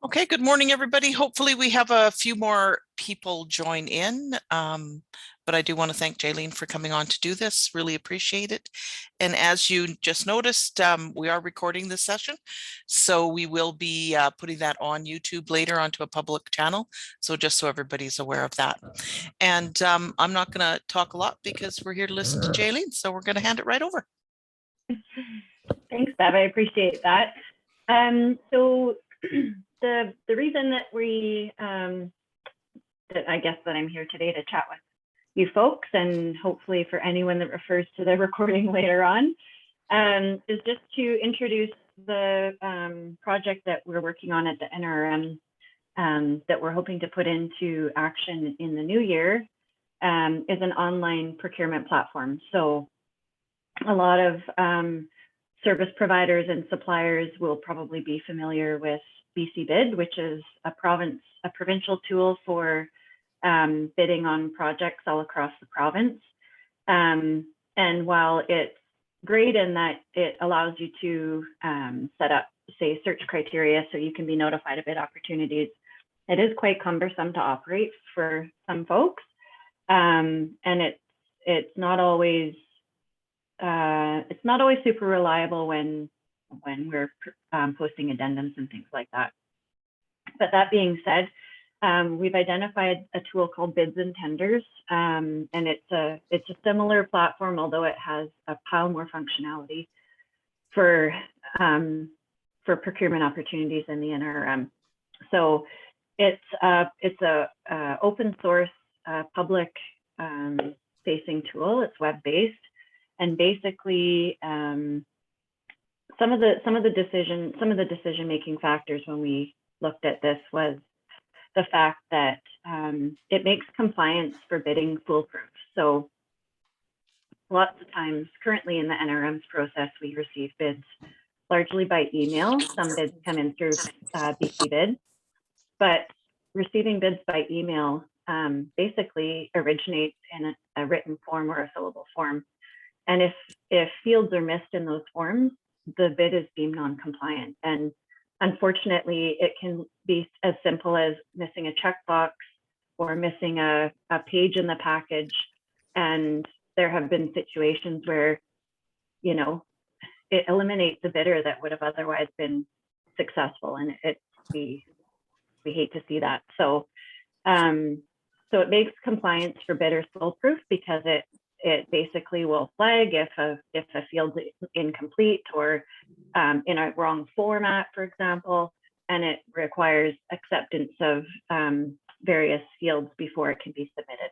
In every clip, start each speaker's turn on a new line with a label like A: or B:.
A: Okay, good morning, everybody. Hopefully we have a few more people join in, but I do want to thank Jaylene for coming on to do this. Really appreciate it. And as you just noticed, we are recording this session, so we will be putting that on YouTube later onto a public channel. So just so everybody's aware of that. And I'm not going to talk a lot because we're here to listen to Jaylene, so we're going to hand it right over.
B: Thanks, Bev. I appreciate that. So the reason that I guess that I'm here today to chat with you folks, and hopefully for anyone that refers to the recording later on, is just to introduce the project that we're working on at the NRRM that we're hoping to put into action in the new year, is an online procurement platform. So a lot of service providers and suppliers will probably be familiar with BC Bid, which is a provincial tool for bidding on projects all across the province. And while it's great in that it allows you to set up, say, search criteria so you can be notified of bid opportunities, it is quite cumbersome to operate for some folks. And it's not always super reliable when we're posting addendums and things like that. But that being said, we've identified a tool called Bids and Tenders, and it's a similar platform, although it has a pile more functionality for procurement opportunities in the NRRM. So it's a open source public facing tool. It's web-based. And basically, some of the decision making factors when we looked at this was the fact that it makes compliance for bidding foolproof. So lots of times, currently in the NRM's process, we receive bids largely by email. Some bids come in through BC Bid, but receiving bids by email basically originates in a written form or a fillable form. And if fields are missed in those forms, the bid is deemed non-compliant. And unfortunately, it can be as simple as missing a checkbox or missing a page in the package. And there have been situations where, you know, it eliminates the bidder that would have otherwise been successful. And we hate to see that. So it makes compliance for bidders foolproof because it basically will flag if a field's incomplete or in a wrong format, for example, and it requires acceptance of various fields before it can be submitted.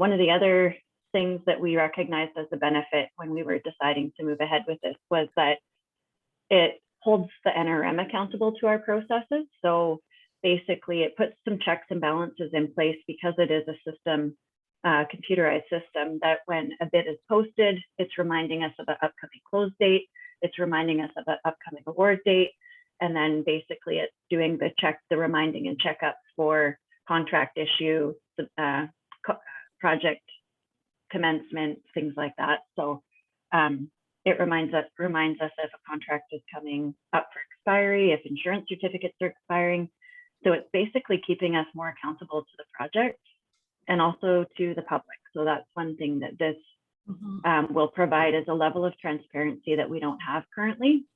B: One of the other things that we recognized as a benefit when we were deciding to move ahead with this was that it holds the NRM accountable to our processes. So basically, it puts some checks and balances in place because it is a system, computerized system, that when a bid is posted, it's reminding us of an upcoming close date, it's reminding us of an upcoming award date, and then basically it's doing the reminding and checkups for contract issue, project commencement, things like that. So it reminds us if a contract is coming up for expiry, if insurance certificates are expiring. So it's basically keeping us more accountable to the project and also to the public. So that's one thing that this will provide, is a level of transparency that we don't have currently.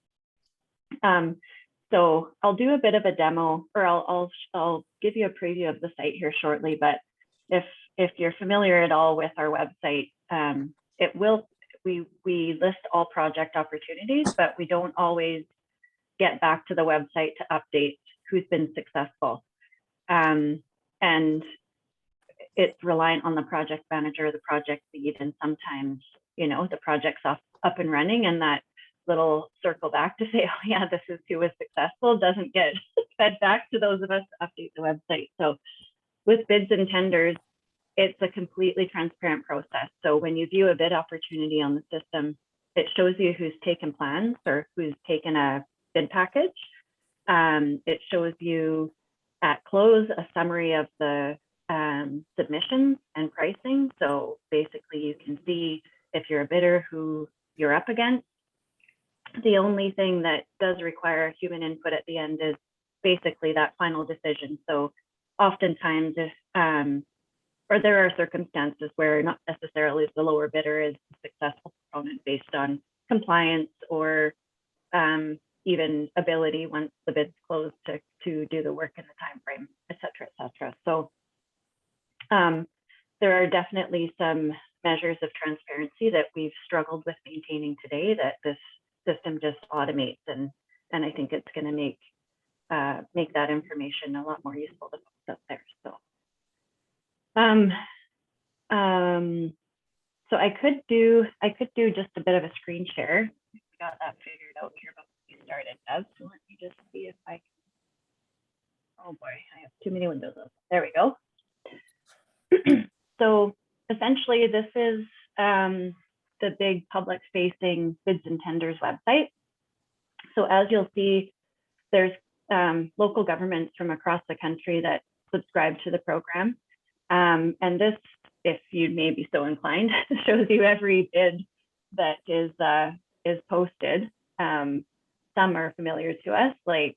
B: So I'll do a bit of a demo, or I'll give you a preview of the site here shortly. But if you're familiar at all with our website, we list all project opportunities, but we don't always get back to the website to update who's been successful. And it's reliant on the project manager, the project lead, and sometimes, you know, the project's up and running, and that little circle back to say, oh yeah, this is who was successful, doesn't get fed back to those of us to update the website. So with bids and tenders, it's a completely transparent process. So when you view a bid opportunity on the system, it shows you who's taken plans or who's taken a bid package. It shows you at close a summary of the submissions and pricing. So basically you can see if you're a bidder who you're up against. The only thing that does require human input at the end is basically that final decision. So oftentimes if, or there are circumstances where not necessarily the lower bidder is a successful proponent based on compliance or even ability once the bid's closed to do the work in the time frame, et cetera, et cetera. So there are definitely some measures of transparency that we've struggled with maintaining today that this system just automates, and I think it's going to make that information a lot more useful to folks out there. So so I could do just a bit of a screen share. We got that figured out here before we started, Deb. So let me just see if I can. Oh boy, I have too many windows open. There we go. So essentially, this is the big public-facing bids and tenders website. So as you'll see, there's local governments from across the country that subscribe to the program. And this, if you may be so inclined, shows you every bid that is posted. Some are familiar to us, like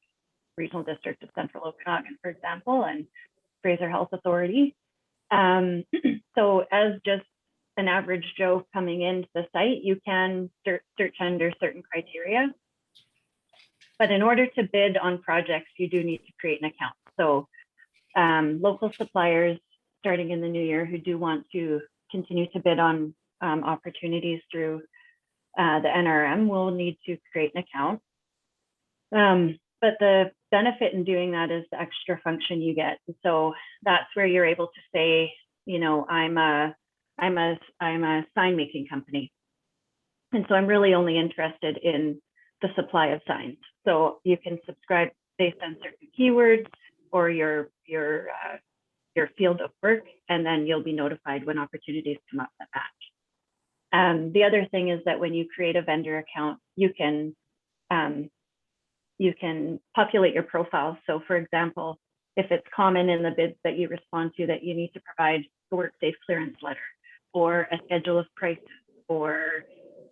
B: Regional District of Central Okanagan, for example, and Fraser Health Authority. So as just an average Joe coming into the site, you can search under certain criteria. But in order to bid on projects, you do need to create an account. So local suppliers starting in the new year who do want to continue to bid on opportunities through the NRRM will need to create an account. But the benefit in doing that is the extra function you get. And so that's where you're able to say, you know, I'm a sign making company. And so I'm really only interested in the supply of signs. So you can subscribe based on certain keywords or your field of work, and then you'll be notified when opportunities come up that match. The other thing is that when you create a vendor account, you can populate your profile. So for example, if it's common in the bids that you respond to that you need to provide a work safe clearance letter or a schedule of prices or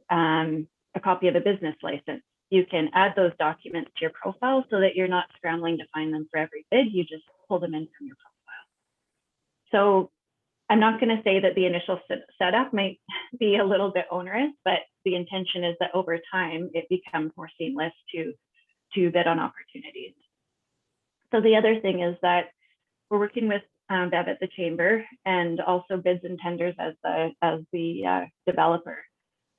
B: a copy of a business license, you can add those documents to your profile so that you're not scrambling to find them for every bid. You just pull them in from your profile. So I'm not going to say that the initial setup might be a little bit onerous, but the intention is that over time it becomes more seamless to bid on opportunities. So the other thing is that we're working with Bev at the Chamber, and also Bids and Tenders as the developer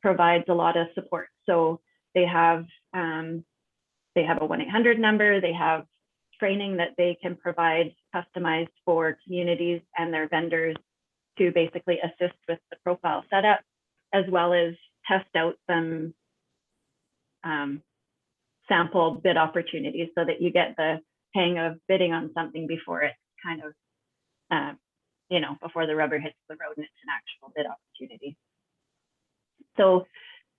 B: provides a lot of support. So they have a 1-800 number, they have training that they can provide customized for communities and their vendors to basically assist with the profile setup, as well as test out some sample bid opportunities so that you get the hang of bidding on something before it's kind of, before the rubber hits the road and it's an actual bid opportunity. So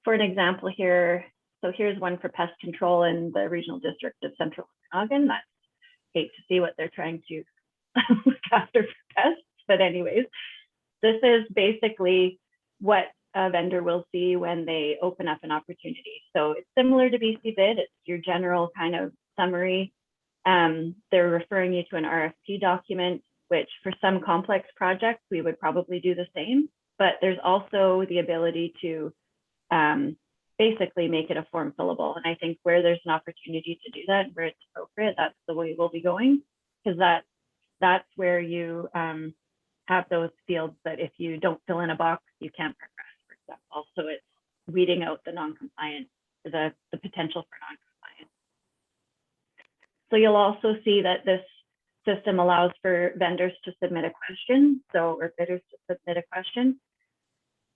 B: for an example here, so here's one for pest control in the Regional District of Central Okanagan. That's hate to see what they're trying to look after for pests, but anyways, this is basically what a vendor will see when they open up an opportunity. So it's similar to BC Bid. It's your general kind of summary. They're referring you to an RFP document, which for some complex projects, we would probably do the same, but there's also the ability to basically make it a form fillable. And I think where there's an opportunity to do that, where it's appropriate, that's the way we'll be going, because that's where you have those fields that if you don't fill in a box, you can't progress, for example. So it's weeding out the non-compliant, the potential for non-compliance. So you'll also see that this system allows for vendors to submit a question, or bidders to submit a question.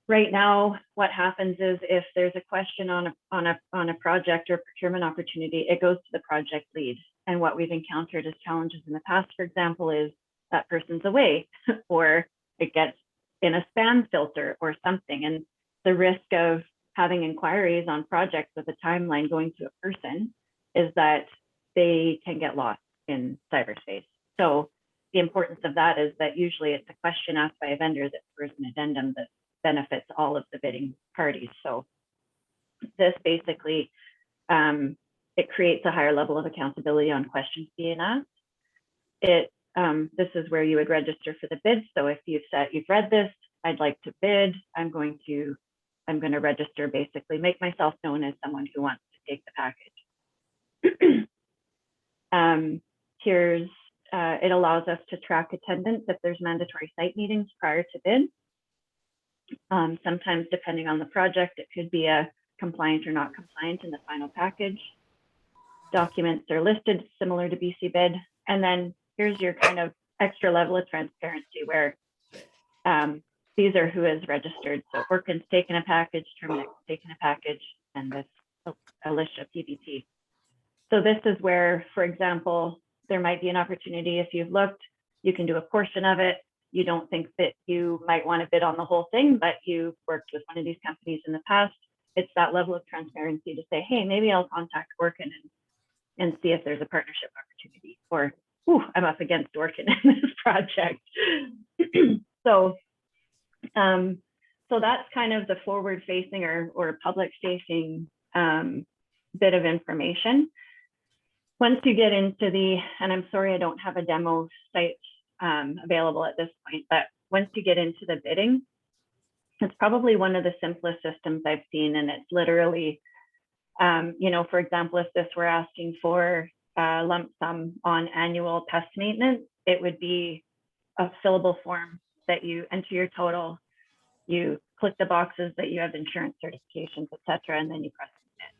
B: Right now, what happens is if there's a question on a project or procurement opportunity, it goes to the project lead. And what we've encountered as challenges in the past, for example, is that person's away or it gets in a spam filter or something. And the risk of having inquiries on projects with a timeline going to a person is that they can get lost in cyberspace. So the importance of that is that usually it's a question asked by a vendor that provides an addendum that benefits all of the bidding parties. So this basically it creates a higher level of accountability on questions being asked. This is where you would register for the bid. So if you've read this, I'd like to bid, I'm going to register, basically make myself known as someone who wants to take the package. It allows us to track attendance if there's mandatory site meetings prior to bid. Sometimes, depending on the project, it could be a compliant or not compliant in the final package. Documents are listed similar to BC bid. And then here's your kind of extra level of transparency where these are who is registered. So Orkin's taken a package, Terminix taken a package, and this Alicia PBT. So this is where, for example, there might be an opportunity. If you've looked, you can do a portion of it. You don't think that you might want to bid on the whole thing, but you've worked with one of these companies in the past. It's that level of transparency to say, hey, maybe I'll contact Orkin and see if there's a partnership opportunity, or, ooh, I'm up against Orkin in this project. So that's kind of the forward-facing or public-facing bit of information. Once you get into and I'm sorry I don't have a demo site available at this point, but once you get into the bidding, it's probably one of the simplest systems I've seen, and it's literally, for example, if this were asking for a lump sum on annual pest maintenance, it would be a fillable form that you enter your total, you click the boxes that you have insurance certifications, etc., and then you press submit.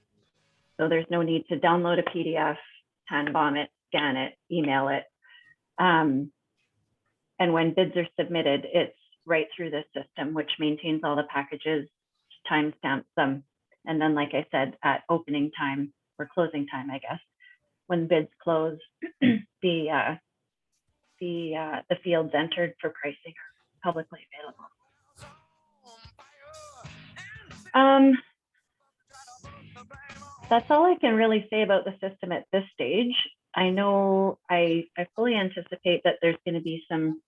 B: So there's no need to download a PDF, hand bomb it, scan it, email it. And when bids are submitted, it's right through this system, which maintains all the packages, timestamps them. And then, like I said, at opening time or closing time, I guess, when bids close, the fields entered for pricing are publicly available. That's all I can really say about the system at this stage. I know I fully anticipate that there's going to be some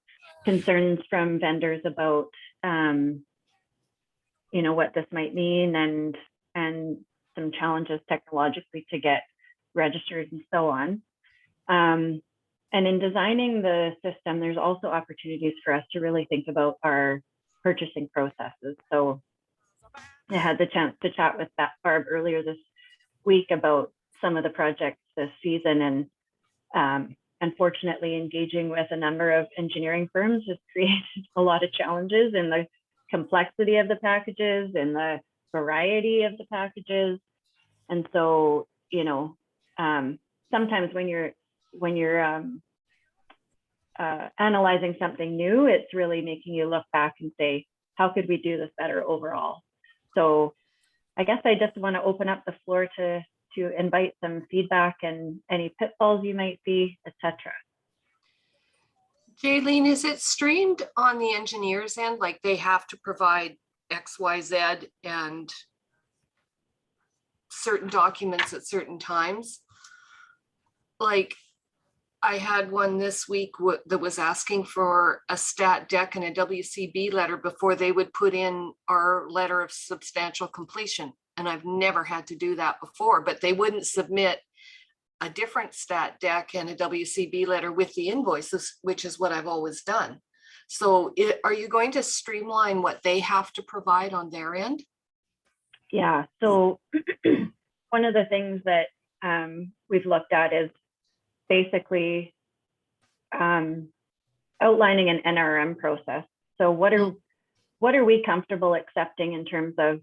B: concerns from vendors about, what this might mean and some challenges technologically to get registered and so on. And in designing the system, there's also opportunities for us to really think about our purchasing processes. So I had the chance to chat with Barb earlier this week about some of the projects this season, and unfortunately engaging with a number of engineering firms has created a lot of challenges in the complexity of the packages and the variety of the packages. And so, sometimes when you're analyzing something new, it's really making you look back and say, how could we do this better overall? So I guess I just want to open up the floor to invite some feedback and any pitfalls you might see, etc.
C: Jaylene, is it streamed on the engineer's end? Like they have to provide X, Y, Z and certain documents at certain times? Like I had one this week that was asking for a stat deck and a WCB letter before they would put in our letter of substantial completion. And I've never had to do that before, but they wouldn't submit a different stat deck and a WCB letter with the invoices, which is what I've always done. So are you going to streamline what they have to provide on their end?
B: Yeah, so one of the things that we've looked at is basically outlining an NRRM process. So what are we comfortable accepting in terms of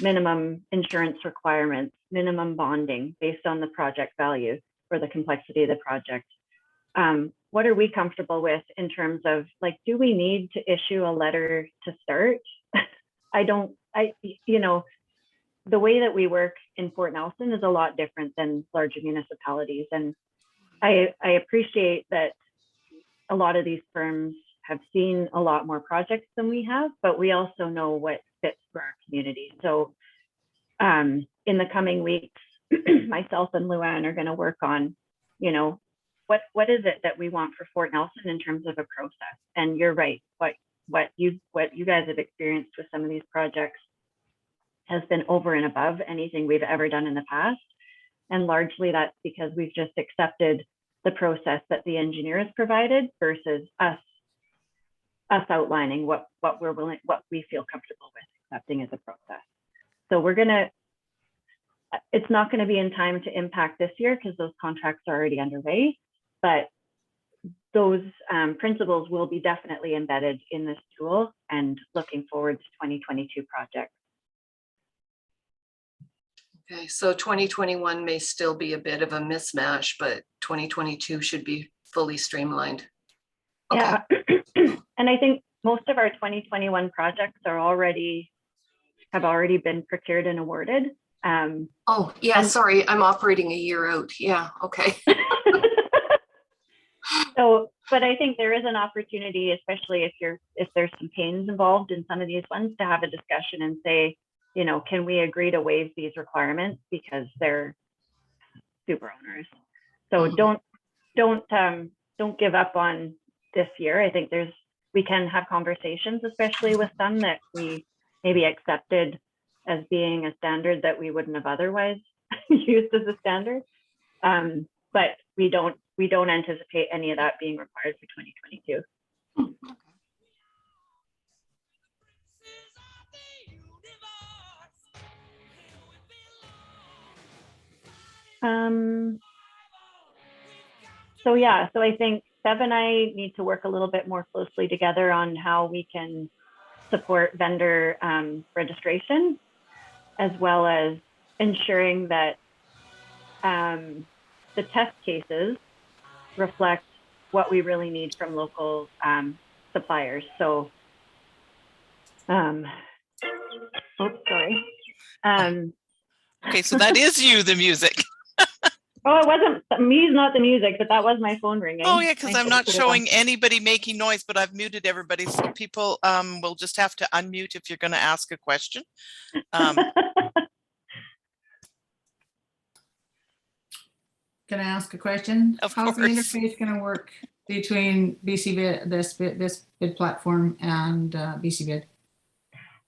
B: minimum insurance requirements, minimum bonding based on the project value or the complexity of the project? What are we comfortable with in terms of, like, do we need to issue a letter to start? The way that we work in Fort Nelson is a lot different than larger municipalities. And I appreciate that a lot of these firms have seen a lot more projects than we have, but we also know what fits for our community. So in the coming weeks, myself and Luann are going to work on, what is it that we want for Fort Nelson in terms of a process? And you're right, what you guys have experienced with some of these projects has been over and above anything we've ever done in the past. And largely that's because we've just accepted the process that the engineer has provided versus us outlining what we're willing, what we feel comfortable with accepting as a process. So it's not going to be in time to impact this year because those contracts are already underway, but those principles will be definitely embedded in this tool, and looking forward to 2022 projects.
C: Okay, so 2021 may still be a bit of a mismatch, but 2022 should be fully streamlined. Okay.
B: Yeah, and I think most of our 2021 projects have already been procured and awarded.
C: Oh, yeah, sorry, I'm operating a year out. Yeah, okay.
B: So, but I think there is an opportunity, especially if there's some pains involved in some of these ones, to have a discussion and say, you know, can we agree to waive these requirements because they're super onerous. So don't give up on this year. I think we can have conversations, especially with some that we maybe accepted as being a standard that we wouldn't have otherwise used as a standard. But we don't anticipate any of that being required for 2022. So I think Bev and I need to work a little bit more closely together on how we can support vendor registration, as well as ensuring that the test cases reflect what we really need from local suppliers. So, oops, sorry.
A: Okay, so that is you, the music.
B: Oh, it wasn't me, not the music, but that was my phone ringing.
A: Oh yeah, because I'm not showing anybody making noise, but I've muted everybody. So people will just have to unmute if you're going to ask a question.
D: Can I ask a question?
A: Of
D: How's the
A: course.
D: interface going to work between BC Bid, this bid platform, and BC Bid?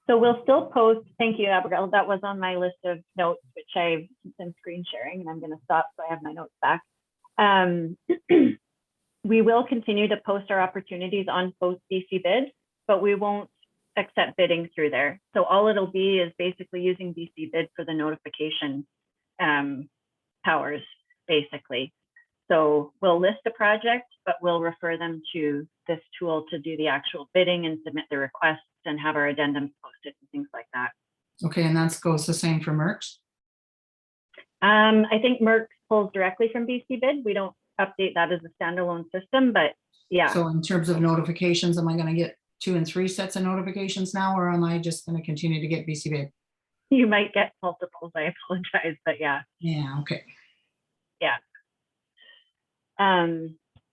B: So we'll still post, thank you, Abigail. That was on my list of notes, which I've been screen sharing, and I'm going to stop so I have my notes back. We will continue to post our opportunities on both BC Bid, but we won't accept bidding through there. So all it'll be is basically using BC Bid for the notification powers, basically. So we'll list a project, but we'll refer them to this tool to do the actual bidding and submit the requests and have our addendums posted and things like that.
D: Okay, and that goes the same for Merck's?
B: I think Merck pulls directly from BC Bid. We don't update that as a standalone system, but yeah.
D: So in terms of notifications, am I going to get 2 and 3 sets of notifications now, or am I just going to continue to get BC Bid?
B: You might get multiples, I apologize, but yeah.
D: Yeah, okay.
B: Yeah.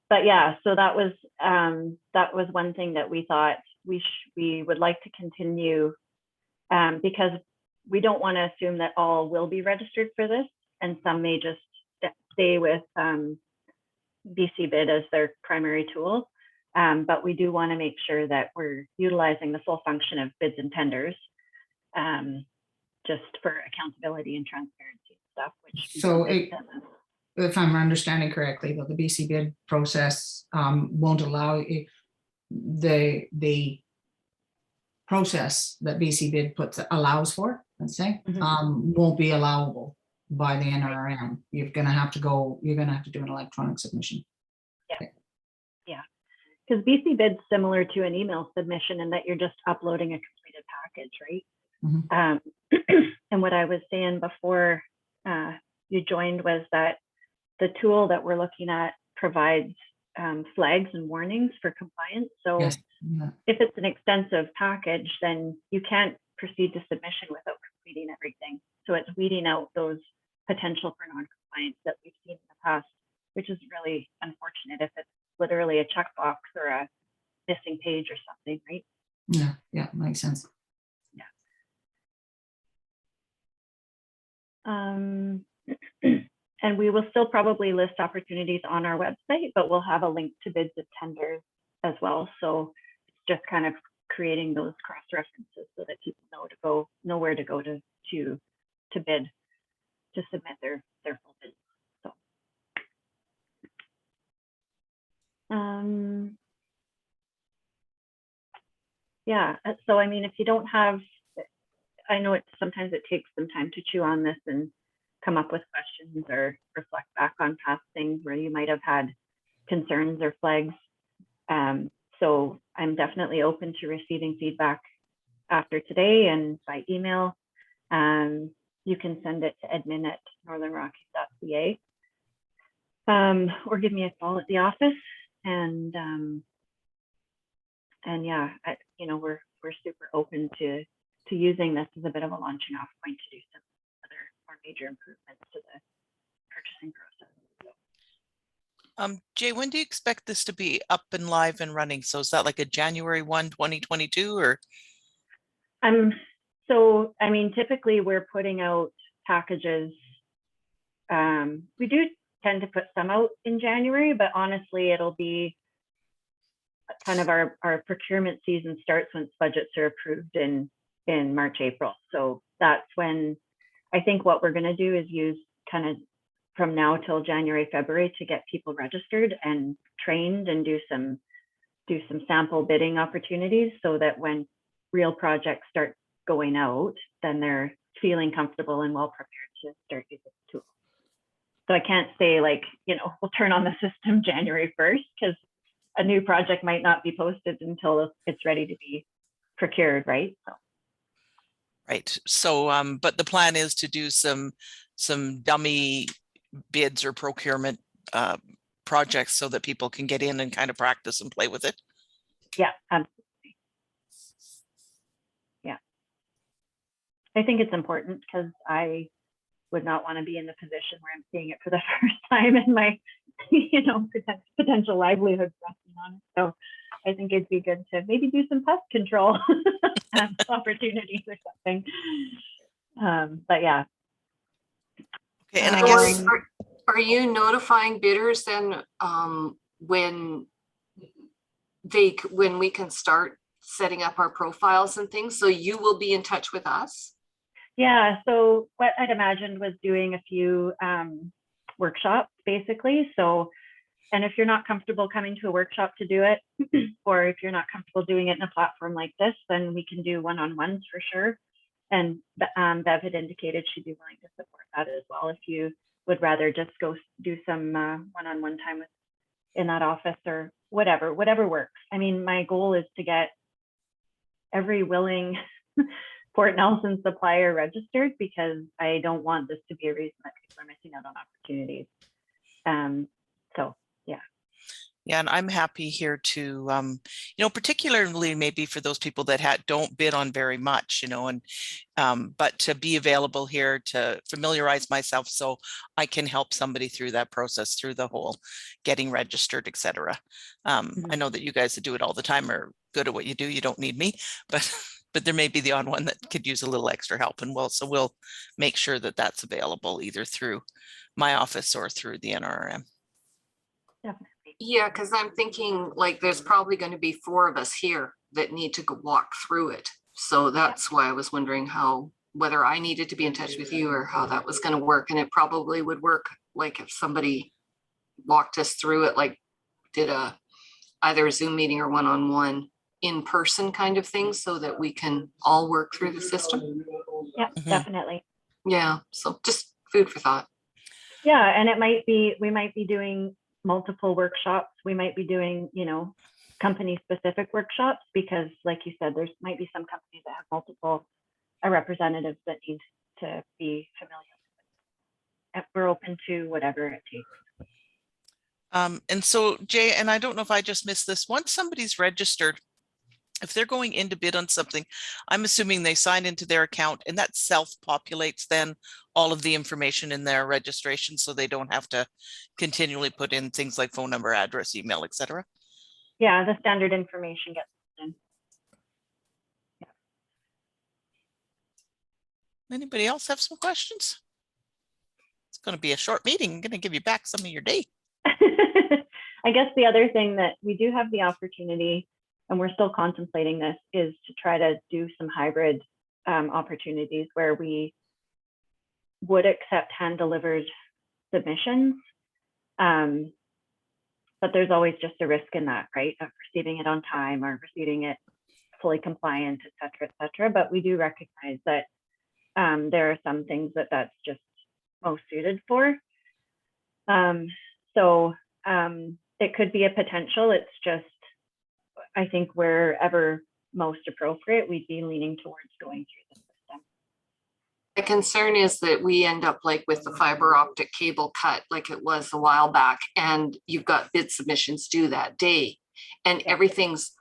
B: But yeah, so that was one thing that we thought we would like to continue, because we don't want to assume that all will be registered for this, and some may just stay with BC Bid as their primary tool. But we do want to make sure that we're utilizing the full function of bids and tenders, just for accountability and transparency stuff. Which
D: so if I'm understanding correctly, though, the BC Bid process won't allow the process that BC Bid allows for, let's say, won't be allowable by the NRRM. You're going to have to do an electronic submission.
B: Yeah. Okay. Yeah. Because BC Bid's similar to an email submission in that you're just uploading a completed package, right? And what I was saying before you joined was that the tool that we're looking at provides flags and warnings for compliance. So yes. Yeah. If it's an extensive package, then you can't proceed to submission without completing everything. So it's weeding out those potential for non-compliance that we've seen in the past, which is really unfortunate if it's literally a checkbox or a missing page or something, right?
D: Yeah, makes sense.
B: Yeah. And we will still probably list opportunities on our website, but we'll have a link to bids and tenders as well. So it's just kind of creating those cross references so that people know where to go to bid, to submit their full Yeah, so I mean, if you don't have, I know sometimes it takes some time to chew on this and come up with questions or reflect back on past things where you might have had concerns or flags. So I'm definitely open to receiving feedback after today and by email. You can send it to admin@northernrockies.ca, or give me a call at the office. And yeah, we're super open to using this as a bit of a launching off point to do some other more major improvements to the purchasing process.
A: Jay, when do you expect this to be up and live and running? So is that like a January 1, 2022 or?
B: So, I mean, typically we're putting out packages. We do tend to put some out in January, but honestly, it'll be kind of our procurement season starts once budgets are approved in March, April. So that's when I think what we're going to do is use kind of from now till January, February to get people registered and trained and do some sample bidding opportunities so that when real projects start going out, then they're feeling comfortable and well prepared to start using the tool. So I can't say like, we'll turn on the system January 1st because a new project might not be posted until it's ready to be procured, right? So.
A: Right. So, but the plan is to do some dummy bids or procurement projects so that people can get in and kind of practice and play with it.
B: Yeah, absolutely. Yeah. I think it's important because I would not want to be in the position where I'm seeing it for the first time in my, potential livelihood resting on it. So I think it'd be good to maybe do some pest control opportunities or something. But yeah.
A: Okay, and I guess
C: are you notifying bidders then when we can start setting up our profiles and things? So you will be in touch with us?
B: Yeah, so what I'd imagined was doing a few workshops basically. So, and if you're not comfortable coming to a workshop to do it, or if you're not comfortable doing it in a platform like this, then we can do one-on-ones for sure. And Bev had indicated she'd be willing to support that as well if you would rather just go do some one-on-one time in that office or whatever works. I mean, my goal is to get every willing Port Nelson supplier registered because I don't want this to be a reason that people are missing out on opportunities. So yeah.
A: Yeah, and I'm happy here to, particularly maybe for those people that don't bid on very much, and but to be available here to familiarize myself so I can help somebody through that process, through the whole getting registered, etc. I know that you guys that do it all the time are good at what you do. You don't need me, but there may be the odd one that could use a little extra help, and we'll make sure that that's available either through my office or through the NRRM.
B: Definitely.
C: Yeah, because I'm thinking like there's probably going to be 4 of us here that need to go walk through it. So that's why I was wondering whether I needed to be in touch with you or how that was going to work. And it probably would work like if somebody walked us through it, like did either a Zoom meeting or one-on-one in person kind of thing so that we can all work through the system.
B: Yeah, definitely.
C: Yeah, so just food for thought.
B: Yeah, and we might be doing multiple workshops. We might be doing, company specific workshops because like you said, there's might be some companies that have multiple representatives that need to be familiar with it. We're open to whatever it takes.
A: And so Jay, and I don't know if I just missed this, once somebody's registered, if they're going in to bid on something, I'm assuming they sign into their account and that self-populates then all of the information in their registration so they don't have to continually put in things like phone number, address, email, etc.
B: Yeah, the standard information gets in. Yeah.
A: Anybody else have some questions? It's going to be a short meeting. I'm going to give you back some of your day.
B: I guess the other thing that we do have the opportunity, and we're still contemplating this, is to try to do some hybrid opportunities where we would accept hand-delivered submissions. So but there's always just a risk in that, right? Of receiving it on time or receiving it fully compliant, et cetera, but we do recognize that there are some things that that's just most suited for. So it could be a potential. It's just, I think wherever most appropriate, we'd be leaning towards going through the system.
C: The concern is that we end up like with the fiber optic cable cut, like it was a while back, and you've got bid submissions due that day and everything's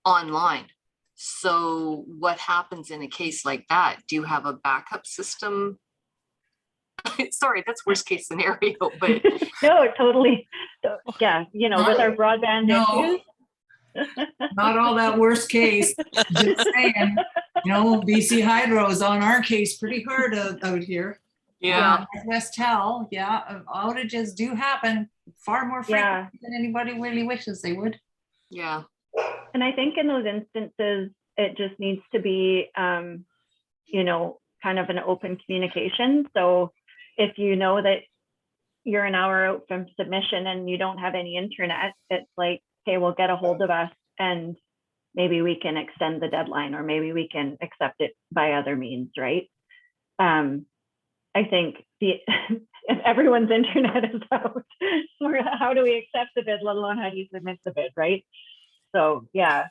C: online. So what happens in a case like that? Do you have a backup system? Sorry, that's worst case scenario, but
B: No, totally. So, yeah, you know, with our broadband issues.
D: Not all that worst case. Just saying, you know, BC Hydro is on our case pretty hard out here.
C: yeah,
D: Westel, yeah, outages do happen far more frequently than anybody really wishes they would.
C: yeah.
B: And I think in those instances, it just needs to be, you know, kind of an open communication. So if you know that you're an hour out from submission and you don't have any internet, it's like, okay, well, get a hold of us and maybe we can extend the deadline, or maybe we can accept it by other means, right? I think if everyone's internet is out, how do we accept the bid, let alone how do you submit the bid, right? So yeah,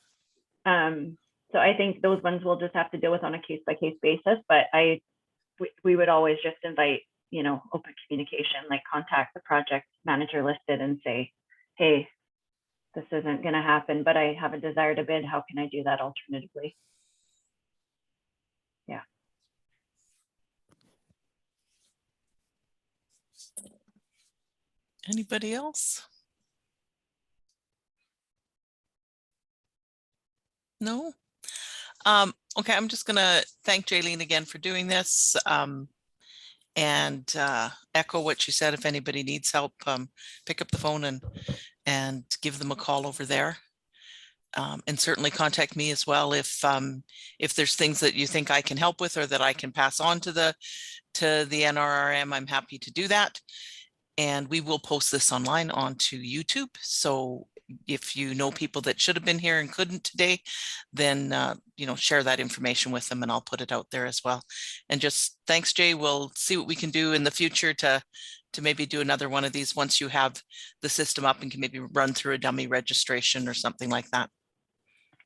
B: so I think those ones we'll just have to deal with on a case-by-case basis, but we would always just invite, you know, open communication, like contact the project manager listed and say, hey, this isn't going to happen, but I have a desire to bid. How can I do that alternatively? Yeah.
A: Anybody else? No? Okay, I'm just gonna thank Jaylene again for doing this, and echo what she said. If anybody needs help, pick up the phone and give them a call over there. And certainly contact me as well if there's things that you think I can help with or that I can pass on to the NRRM. I'm happy to do that. And we will post this online onto YouTube. So if you know people that should have been here and couldn't today, then you know, share that information with them and I'll put it out there as well. And just thanks, Jay. We'll see what we can do in the future to maybe do another one of these once you have the system up and can maybe run through a dummy registration or something like that.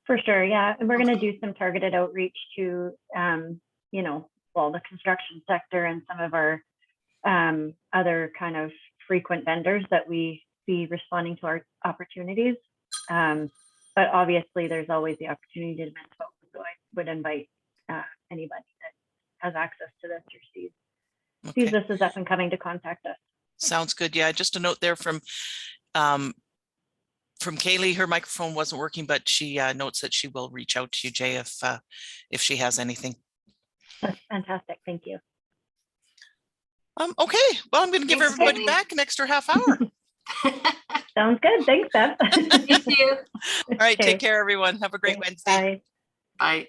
B: For sure, yeah. And we're going to do some targeted outreach to, you know, well, the construction sector and some of our other kind of frequent vendors that we see responding to our opportunities. But obviously, there's always the opportunity to advance folks. So I would invite anybody that has access to this or sees this is up and coming to contact us. Sounds good. Yeah, just a note there from Kaylee. Her microphone wasn't working, but she notes that she will reach out to you, Jay, if she has anything. That's fantastic. Thank you. Okay, well, I'm going to give everybody back an extra half hour. Sounds good. Thanks, Beth.
C: Thank you.
A: All right, take care, everyone. Have a great Wednesday.
B: Bye.
C: Bye.